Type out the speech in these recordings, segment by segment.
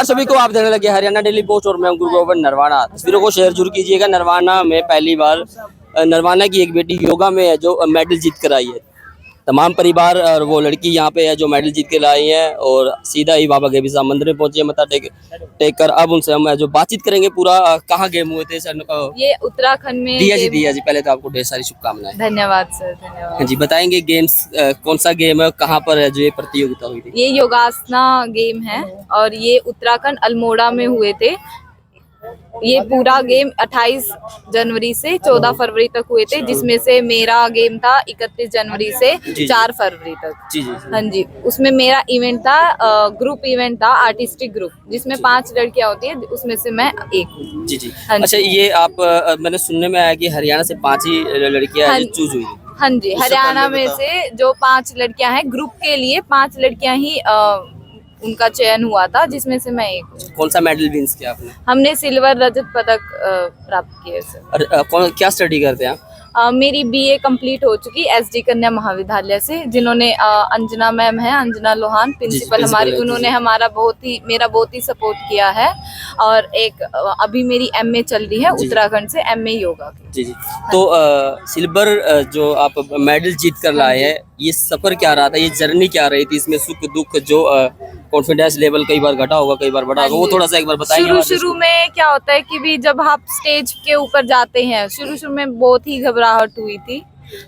नमस्कार सभी को, आप देखने लगे हरियाणा डेली पोस्ट और मैं हूं गुरु गोविंद नरवाना। तस्वीरों को शेयर जरूर कीजिएगा। नरवाना में पहली बार नरवाना की एक बेटी योगा में है जो मेडल जीत कर आई है। तमाम परिवार और वो लड़की यहाँ पे है जो मेडल जीत कर आई है और सीधा ही बाबा गेबीसा मंदिर में पहुंची है मत्था टेक कर। अब उनसे हम जो बातचीत करेंगे पूरा कहाँ गेम हुए थे सर। ये उत्तराखंड में दिया जी पहले तो आपको ढेर सारी शुभकामनाएं। धन्यवाद सर, धन्यवाद। हाँ जी, बताएंगे गेम्स कौन सा गेम है, कहाँ पर है जो ये प्रतियोगिता हुई थी? ये योगासना गेम है और ये उत्तराखंड अल्मोड़ा में हुए थे। ये पूरा गेम 28 जनवरी से 14 फरवरी तक हुए थे, जिसमें से मेरा गेम था 31 जनवरी से 4 फरवरी तक। जी जी। हाँ जी, उसमें मेरा इवेंट था, ग्रुप इवेंट था, आर्टिस्टिक ग्रुप, जिसमें 5 लड़कियां होती है, उसमें से मैं एक हूँ। जी जी। हाँ जी। अच्छा, ये आप मैंने सुनने में आया कि हरियाणा से 5 ही लड़कियां चूज हुई। हाँ जी, हरियाणा में से जो 5 लड़कियां हैं, ग्रुप के लिए 5 लड़कियां ही उनका चयन हुआ था, जिसमें से मैं एक हूँ। कौन सा मेडल विन्स किया आपने? हमने सिल्वर रजत पदक प्राप्त किए सर। कौन क्या स्टडी करते हैं आप? मेरी बीए कंप्लीट हो चुकी एसडी कन्या महाविद्यालय से, जिन्होंने अंजना मैम है, अंजना लोहान प्रिंसिपल हमारी, उन्होंने मेरा बहुत ही सपोर्ट किया है। और एक अभी मेरी एमए चल रही है उत्तराखंड से, एमए योगा की। जी जी। तो सिल्वर जो आप मेडल जीत कर लाए हैं, ये सफर क्या रहा था, ये जर्नी क्या रही थी, इसमें सुख दुख, जो कॉन्फिडेंस लेवल कई बार घटा होगा कई बार बढ़ा होगा, वो थोड़ा सा एक बार बताएंगे? शुरू में क्या होता है कि भी जब आप स्टेज के ऊपर जाते हैं, शुरू में बहुत ही घबराहट हुई थी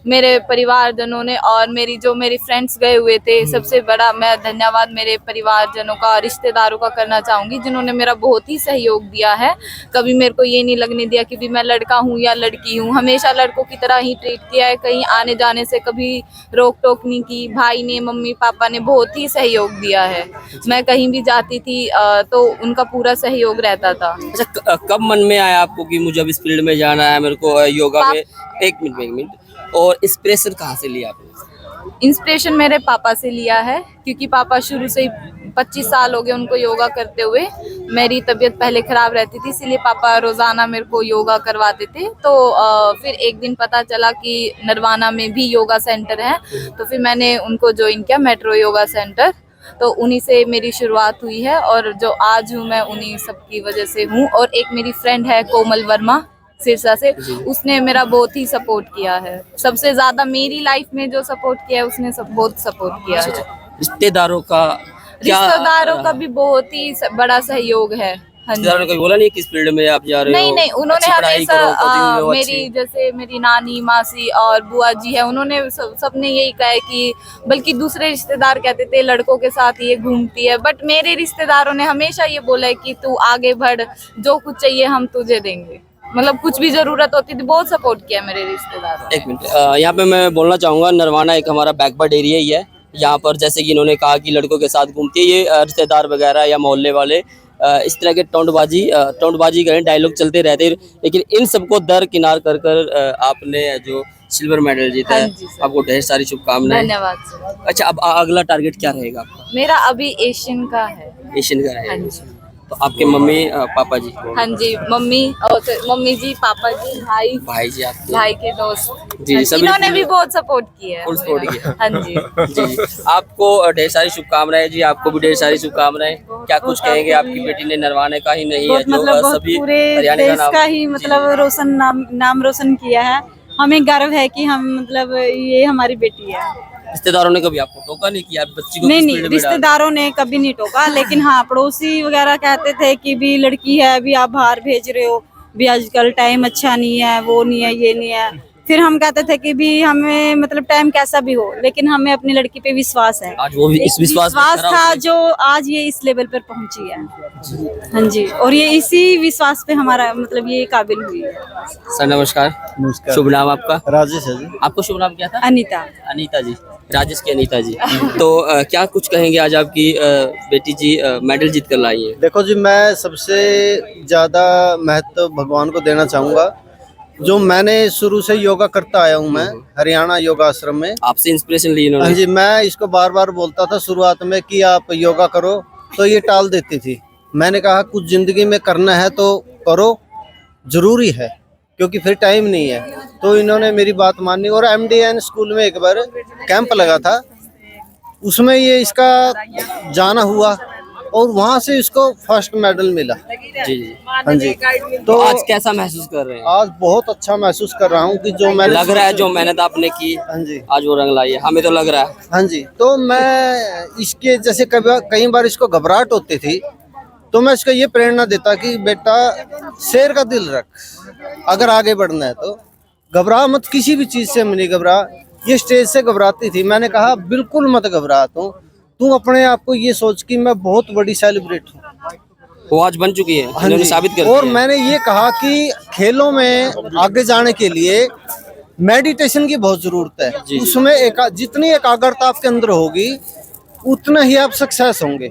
मेरे परिवारजनों ने, और मेरी फ्रेंड्स गए हुए थे। सबसे बड़ा मैं धन्यवाद मेरे परिवारजनों का, रिश्तेदारों का करना चाहूंगी, जिन्होंने मेरा बहुत ही सहयोग दिया है। कभी मेरे को ये नहीं लगने दिया कि भी मैं लड़का हूँ या लड़की हूँ, हमेशा लड़कों की तरह ही ट्रीट किया है। कहीं आने जाने से कभी रोक टोक नहीं की। भाई ने, मम्मी पापा ने बहुत ही सहयोग दिया है। मैं कहीं भी जाती थी तो उनका पूरा सहयोग रहता था। अच्छा, कब मन में आया आपको कि मुझे अब इस फील्ड में जाना है, मेरे को योगा में? एक मिनट। और इंस्पिरेशन कहाँ से लिया आपने? इंस्पिरेशन मेरे पापा से लिया है, क्योंकि पापा शुरू से ही 25 साल हो गए उनको योगा करते हुए। मेरी तबीयत पहले खराब रहती थी, इसलिए पापा रोजाना मेरे को योगा करवाते थे। तो फिर एक दिन पता चला कि नरवाना में भी योगा सेंटर है, तो फिर मैंने उनको ज्वाइन किया, मेट्रो योगा सेंटर। तो उन्हीं से मेरी शुरुआत हुई है और जो आज हूँ मैं उन्हीं सबकी वजह से हूँ। और एक मेरी फ्रेंड है कोमल वर्मा सिरसा से, उसने मेरा बहुत ही सपोर्ट किया है। सबसे ज्यादा मेरी लाइफ में जो सपोर्ट किया है उसने बहुत सपोर्ट किया है। रिश्तेदारों का भी बहुत ही बड़ा सहयोग है। हाँ जी। कभी बोला नहीं किस फील्ड में आप जा रहे हो? नहीं, उन्होंने हमेशा मेरी नानी, मासी और बुआ जी है, उन्होंने सबने यही कहा है कि, बल्कि दूसरे रिश्तेदार कहते थे लड़कों के साथ ये घूमती है, बट मेरे रिश्तेदारों ने हमेशा ये बोला है कि तू आगे बढ़, जो कुछ चाहिए हम तुझे देंगे। मतलब कुछ भी जरूरत होती थी, बहुत सपोर्ट किया मेरे रिश्तेदारों। एक मिनट, यहाँ पे मैं बोलना चाहूंगा, नरवाना एक हमारा बैकवर्ड एरिया ही है। यहाँ पर जैसे कि इन्होंने कहा कि लड़कों के साथ घूमती है, ये रिश्तेदार वगैरह या मोहल्ले वाले इस तरह के टोंटबाजी करें, डायलॉग चलते रहते हैं, लेकिन इन सबको दरकिनार कर आपने जो सिल्वर मेडल जीता है, आपको ढेर सारी शुभकामनाएं। धन्यवाद सर। अच्छा, अब अगला टारगेट क्या रहेगा आपका? मेरा अभी एशियन का है। एशियन का रहेगा। तो आपके मम्मी पापा जी? हाँ जी, मम्मी जी, पापा जी, भाई जी, आपके भाई के दोस्त जी, इन्होंने भी बहुत सपोर्ट किया है। हाँ जी। जी, आपको ढेर सारी शुभकामनाएं जी, आपको भी ढेर सारी शुभकामनाएं। क्या कुछ कहेंगे? आपकी बेटी ने नरवाने का ही नहीं है, जो सभी हरियाणा देश का ही रोशन नाम रोशन किया है। हमें गर्व है कि हम ये हमारी बेटी है। रिश्तेदारों ने कभी आपको टोका नहीं किया बच्ची को? नहीं, रिश्तेदारों ने कभी नहीं टोका, लेकिन हाँ पड़ोसी वगैरह कहते थे कि भी लड़की है, अभी आप बाहर भेज रहे हो, भी आजकल टाइम अच्छा नहीं है, वो नहीं है, ये नहीं है। फिर हम कहते थे कि भी हमें टाइम कैसा भी हो, लेकिन हमें अपनी लड़की पे विश्वास है। आज वो इस विश्वास था जो आज ये इस लेवल पर पहुंची है। हाँ जी, और ये इसी विश्वास पे हमारा ये काबिल हुई है। सर नमस्कार। शुभ नाम आपका? राजेश है जी। आपको शुभ नाम क्या था? अनीता जी, राजेश की अनीता जी। तो क्या कुछ कहेंगे, आज आपकी बेटी जी मेडल जीत कर लाई है? देखो जी, मैं सबसे ज्यादा महत्व भगवान को देना चाहूँगा। जो मैंने शुरू से योगा करता आया हूँ, मैं हरियाणा योगा आश्रम में। आपसे इंस्पिरेशन ली इन्होंने? हाँ जी, मैं इसको बार बार बोलता था शुरुआत में कि आप योगा करो, तो ये टाल देती थी। मैंने कहा कुछ जिंदगी में करना है तो करो, जरूरी है, क्योंकि फिर टाइम नहीं है। तो इन्होंने मेरी बात मानी और MDN स्कूल में एक बार कैंप लगा था, उसमें ये इसका जाना हुआ। और वहाँ से इसको फर्स्ट मेडल मिला। जी जी। हाँ जी। तो आज कैसा महसूस कर रहे हैं? आज बहुत अच्छा महसूस कर रहा हूँ कि जो मैंने लग रहा है जो मेहनत आपने की हाँ जी आज वो रंग लाई है, हमें तो लग रहा है। हाँ जी। तो मैं इसके जैसे कई बार इसको घबराहट होती थी, तो मैं इसको ये प्रेरणा देता कि बेटा शेर का दिल रख, अगर आगे बढ़ना है तो घबरा मत, किसी भी चीज़ से नहीं घबरा। ये स्टेज से घबराती थी, मैंने कहा बिल्कुल मत घबरा, तू अपने आप को ये सोच कि मैं बहुत बड़ी सेलिब्रिटी हूँ। वो आज बन चुकी है, हाँ इन्होंने जी। साबित कर और दिया है। मैंने ये कहा कि खेलों में आगे जाने के लिए मेडिटेशन की बहुत जरूरत है। जी। उसमें जितनी एकाग्रता आपके अंदर होगी उतना ही आप सक्सेस होंगे।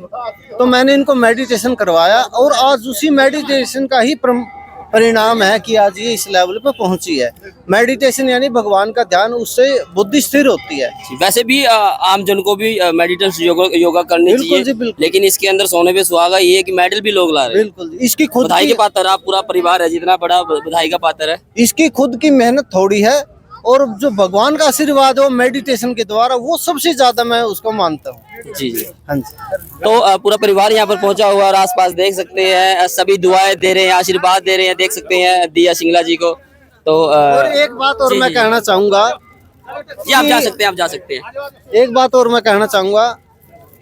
तो मैंने इनको मेडिटेशन करवाया और आज उसी मेडिटेशन का ही परिणाम है कि आज ये इस लेवल पे पहुंची है। मेडिटेशन यानी भगवान का ध्यान, उससे बुद्धि स्थिर होती है। वैसे भी आम जन को भी मेडिटेशन योगा करनी बिल्कुल चाहिए, जी, बिल्कुल। लेकिन इसके अंदर सोने पे सुहागा ये है कि मेडल भी लोग ला रहे हैं। बिल्कुल, इसकी खुद बधाई के की पात्र आप पूरा परिवार है, जितना बड़ा बधाई का पात्र है। इसकी खुद की मेहनत थोड़ी है, और जो भगवान का आशीर्वाद है वो मेडिटेशन के द्वारा, वो सबसे ज्यादा मैं उसको मानता हूँ। जी जी। हाँ जी। तो पूरा परिवार यहाँ पर पहुंचा हुआ और आसपास देख सकते हैं सभी दुआएं दे रहे हैं, आशीर्वाद दे रहे हैं, देख सकते हैं दिया सिंगला जी को। तो और एक बात और जी, मैं जी। कहना चाहूंगा जी आप जा सकते हैं, आप जा सकते हैं। एक बात और मैं कहना चाहूंगा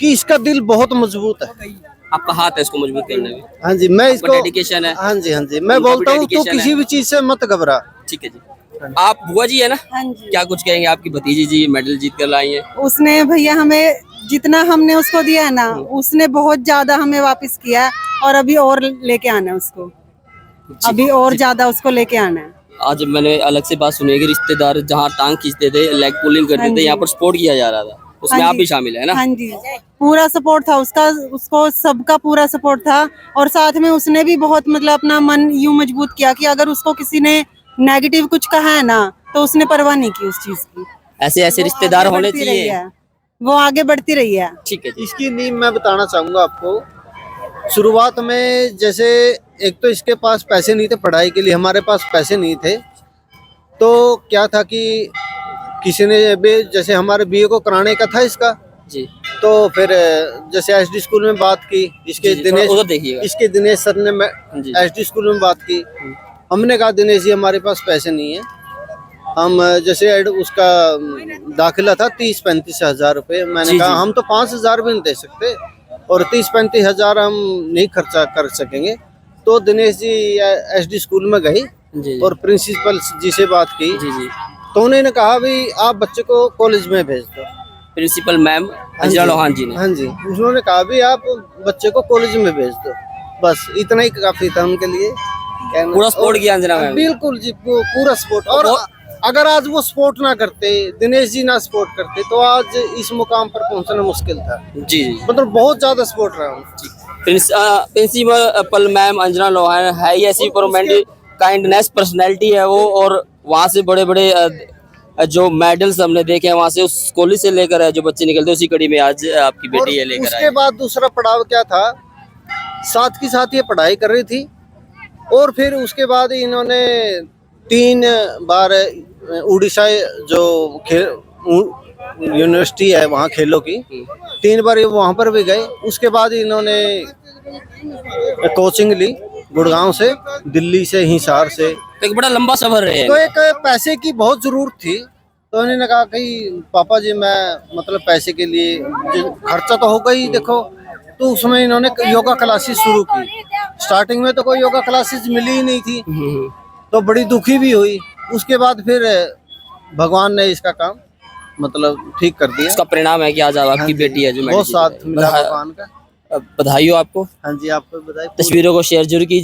कि इसका दिल बहुत मजबूत है। आपका हाथ है इसको मजबूत करने में, हाँ जी, मैं आपका इसको डेडिकेशन है। हाँ जी हाँ जी, मैं उनका भी बोलता हूँ तू dedication किसी है। भी चीज से मत घबरा। ठीक है जी। आप बुआ जी है ना? हाँ जी। क्या कुछ कहेंगे? आपकी भतीजी जी मेडल जीत कर लाई है। उसने भैया हमें जितना हमने उसको दिया है ना, उसने बहुत ज्यादा हमें वापस किया है, और अभी और लेके आना है उसको, अभी और ज्यादा उसको लेके आना है। आज मैंने अलग से बात सुनी है कि रिश्तेदार जहाँ टांग खींचते थे, लेग पुलिंग करते हाँ थे, जी। यहाँ पर स्पोर्ट किया जा रहा था, उसमें हाँ आप जी। भी शामिल है ना? हाँ जी, पूरा सपोर्ट था उसका, उसको सबका पूरा सपोर्ट था। और साथ में उसने भी बहुत मतलब अपना मन यूं मजबूत किया कि अगर उसको किसी ने नेगेटिव कुछ कहा है ना, तो उसने परवाह नहीं की उस चीज की। ऐसे ऐसे वो रिश्तेदार आगे होने बढ़ती रही चाहिए। है, वो आगे बढ़ती रही है। ठीक है जी। इसकी नींव मैं बताना चाहूंगा आपको। शुरुआत में जैसे एक तो इसके पास पैसे नहीं थे पढ़ाई के लिए, हमारे पास पैसे नहीं थे, तो क्या था कि किसी ने जैसे हमारे बीए को कराने का था इसका, जी तो फिर जैसे एसडी स्कूल में बात की, इसके जी, दिनेश थोड़ा उधर देखिएगा। इसके दिनेश सर ने जी। एसडी स्कूल में बात की। हमने कहा दिनेश जी हमारे पास पैसे नहीं है, हम जैसे उसका दाखिला था 30-35 हजार रुपये। मैंने जी, कहा जी। हम तो 5,000 भी नहीं दे सकते और 30-35 हजार हम नहीं खर्चा कर सकेंगे। तो दिनेश जी एसडी स्कूल में गई जी और प्रिंसिपल जी से बात की, जी जी। तो उन्होंने कहा भाई आप बच्चे को कॉलेज में भेज दो। प्रिंसिपल मैम अंजना लोहान जी ने। हाँ जी, उन्होंने कहा भी आप बच्चे को कॉलेज में भेज दो, बस इतना ही काफी था उनके लिए। पूरा सपोर्ट किया अंजना मैम। बिल्कुल जी, पूरा सपोर्ट। और अगर आज वो सपोर्ट ना करते, दिनेश जी ना सपोर्ट करते, तो आज इस मुकाम पर पहुंचना मुश्किल था। जी जी। मतलब बहुत ज्यादा सपोर्ट रहा हूँ। प्रिंसिपल मैम अंजना लोहान है ही ऐसी काइंडनेस पर्सनैलिटी है वो, और वहाँ से बड़े बड़े जो मेडल्स हमने देखे हैं वहाँ से, उस कॉलेज से लेकर जो बच्चे निकलते हैं, उसी कड़ी में आज आपकी बेटी ये लेकर उसके आई। बाद दूसरा पड़ाव क्या था, साथ के साथ ये पढ़ाई कर रही थी, और फिर उसके बाद इन्होंने 3 बार उड़ीसा जो यूनिवर्सिटी है वहाँ खेलों की, 3 बार ये वहाँ पर भी गए। उसके बाद इन्होंने कोचिंग ली गुड़गांव से, दिल्ली से, हिसार से। तो एक बड़ा लंबा सफर है। तो एक पैसे की बहुत जरूरत थी, तो उन्होंने कहा कि पापा जी मैं मतलब पैसे के लिए खर्चा तो होगा ही देखो। तो उसमें इन्होंने योगा क्लासेस शुरू की। स्टार्टिंग में तो कोई योगा क्लासेस मिली ही नहीं थी, तो बड़ी दुखी भी हुई। उसके बाद फिर भगवान ने इसका काम मतलब ठीक कर दिया। इसका परिणाम है कि आज आपकी हाँ जी, बेटी है जो बहुत साथ मिला मेडिसिन। भगवान का। बधाई हो आपको। हाँ जी, आपको बधाई। तस्वीरों को शेयर जरूर कीजिए।